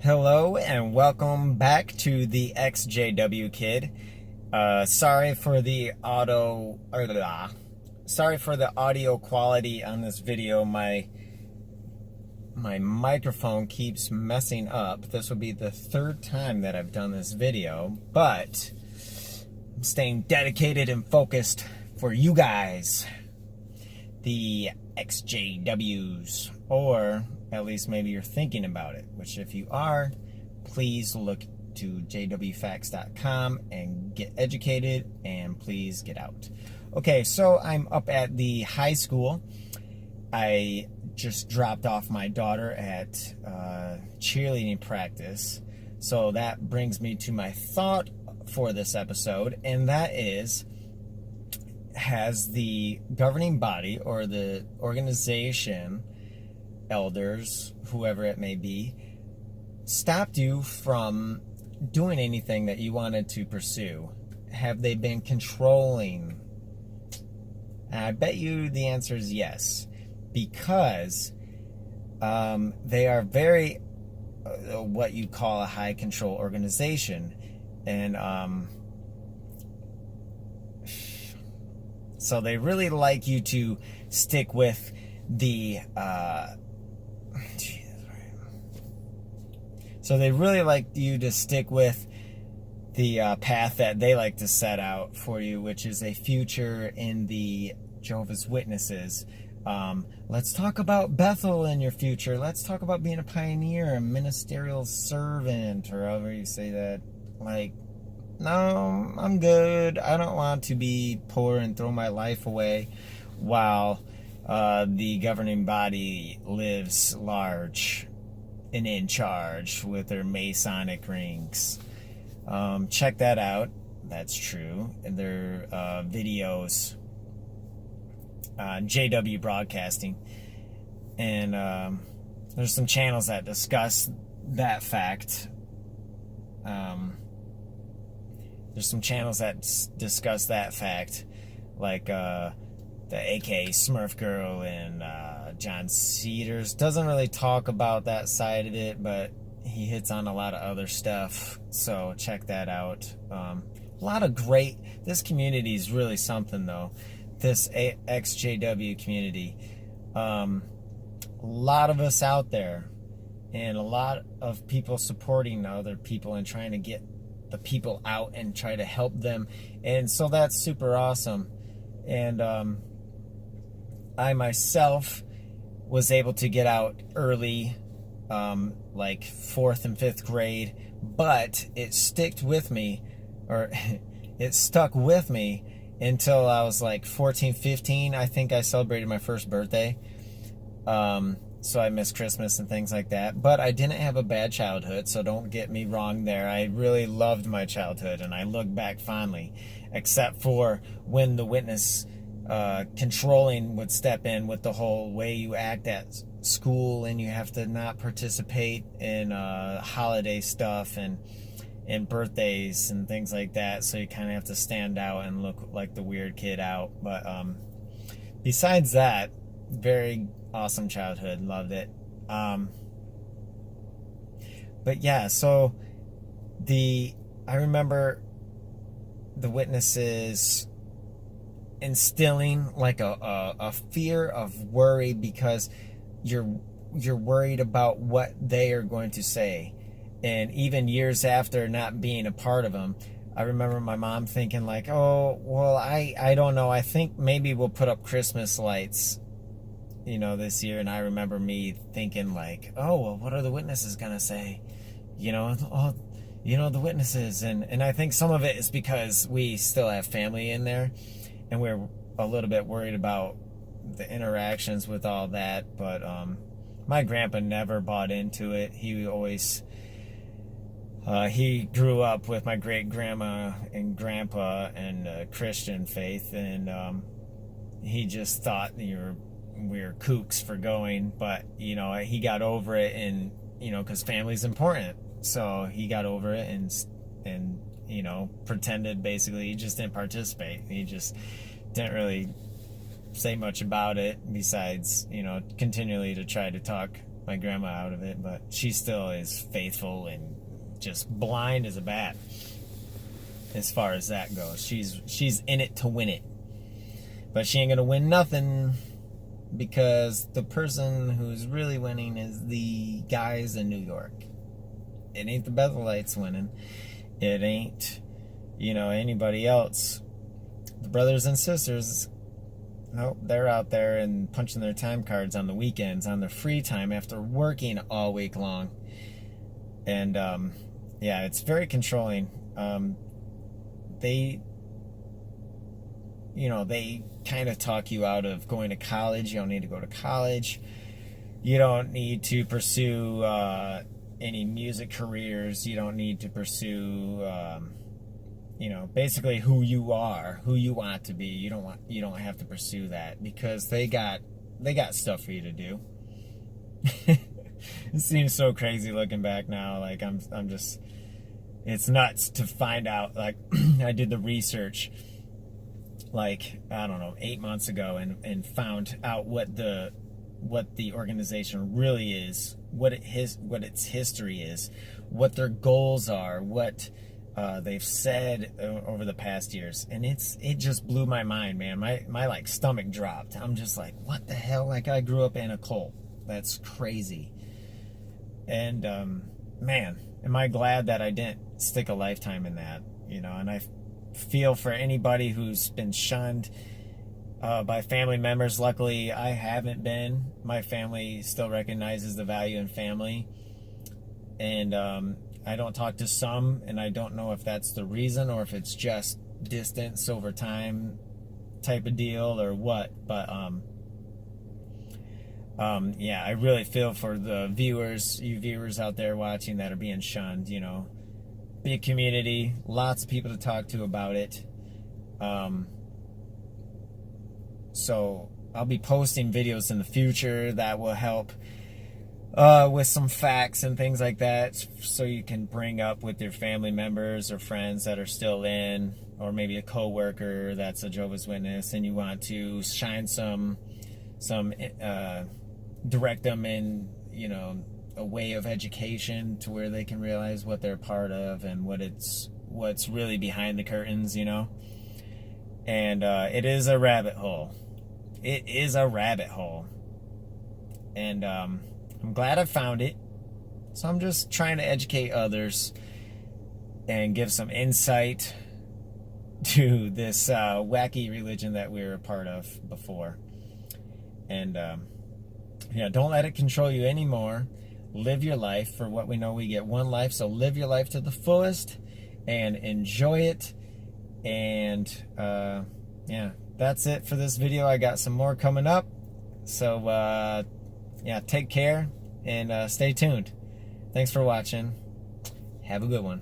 Hello and welcome back to the ExJWKid. Sorry for the audio quality on this video. My microphone keeps messing up. This will be the third time that I've done this video, but I'm staying dedicated and focused for you guys, the ExJWs, or at least maybe you're thinking about it, which if you are, please look to jwfacts.com and get educated, and please get out. Okay, so I'm up at the high school. I just dropped off my daughter at cheerleading practice. So that brings me to my thought for this episode, and that is, has the governing body or the organization, elders, whoever it may be, stopped you from doing anything that you wanted to pursue? Have they been controlling? And I bet you the answer is yes, because they are very what you call a high control organization, and so they really like you to stick with the So they really like you to stick with the path that they like to set out for you, which is a future in the Jehovah's Witnesses. Let's talk about Bethel in your future. Let's talk about being a pioneer, a ministerial servant, or however you say that. Like, no, I'm good. I don't want to be poor and throw my life away while the governing body lives large and in charge with their Masonic rings. Check that out. That's true. And their videos on JW Broadcasting. And there's some channels that discuss that fact. There's some channels that discuss that fact, like the AK Smurf Girl and John Cedars. Doesn't really talk about that side of it, but he hits on a lot of other stuff, so check that out. A lot of great, this community is really something though, this ExJW community. A lot of us out there, and a lot of people supporting other people and trying to get the people out and try to help them, and so that's super awesome. And I myself was able to get out early, like 4th and 5th grade, but it stuck with me until I was like 14, 15. I think I celebrated my first birthday. So I missed Christmas and things like that. But I didn't have a bad childhood, so don't get me wrong there. I really loved my childhood, and I look back fondly, except for when the witness controlling would step in with the whole way you act at school, and you have to not participate in holiday stuff and birthdays and things like that, so you kind of have to stand out and look like the weird kid out. But besides that, very awesome childhood, loved it. But yeah, so I remember the witnesses instilling like a fear of worry, because you're worried about what they are going to say. And even years after not being a part of them, I remember my mom thinking like, oh, well, I don't know, I think maybe we'll put up Christmas lights, this year. And I remember me thinking like, oh, well, what are the witnesses gonna say? The witnesses. And I think some of it is because we still have family in there, and we're a little bit worried about the interactions with all that. But my grandpa never bought into it. He always he grew up with my great grandma and grandpa and Christian faith, and he just thought we were kooks for going. But he got over it, and because family's important, so he got over it and pretended. Basically, he just didn't participate. He just didn't really say much about it, besides continually to try to talk my grandma out of it, but she still is faithful and just blind as a bat as far as that goes. She's in it to win it, but she ain't gonna win nothing, because the person who's really winning is the guys in New York. It ain't the Bethelites winning. It ain't, anybody else. The brothers and sisters, nope, they're out there and punching their time cards on the weekends, on their free time after working all week long. And, yeah, it's very controlling. They kind of talk you out of going to college. You don't need to go to college. You don't need to pursue any music careers. You don't need to pursue, basically who you are, who you want to be. You don't have to pursue that, because they got stuff for you to do. It seems so crazy looking back now. Like I'm just, it's nuts to find out. Like I did the research, like, I don't know, 8 months ago, and found out what the organization really is, what its history is, what their goals are, what they've said over the past years. And it just blew my mind, man. My like stomach dropped. I'm just like, what the hell? Like, I grew up in a cult. That's crazy. And man, am I glad that I didn't stick a lifetime in that, and I feel for anybody who's been shunned by family members. Luckily, I haven't been. My family still recognizes the value in family. And I don't talk to some, and I don't know if that's the reason or if it's just distance over time type of deal or what. But yeah, I really feel for the you viewers out there watching that are being shunned. Big community, lots of people to talk to about it. So I'll be posting videos in the future that will help with some facts and things like that, so you can bring up with your family members or friends that are still in, or maybe a coworker that's a Jehovah's Witness, and you want to shine some direct them in, a way of education to where they can realize what they're part of and what's really behind the curtains, And it is a rabbit hole. It is a rabbit hole. And I'm glad I found it. So I'm just trying to educate others and give some insight to this wacky religion that we were a part of before. And don't let it control you anymore. Live your life. For what we know, we get one life, so live your life to the fullest and enjoy it. And yeah, that's it for this video. I got some more coming up, so yeah, take care and stay tuned. Thanks for watching. Have a good one.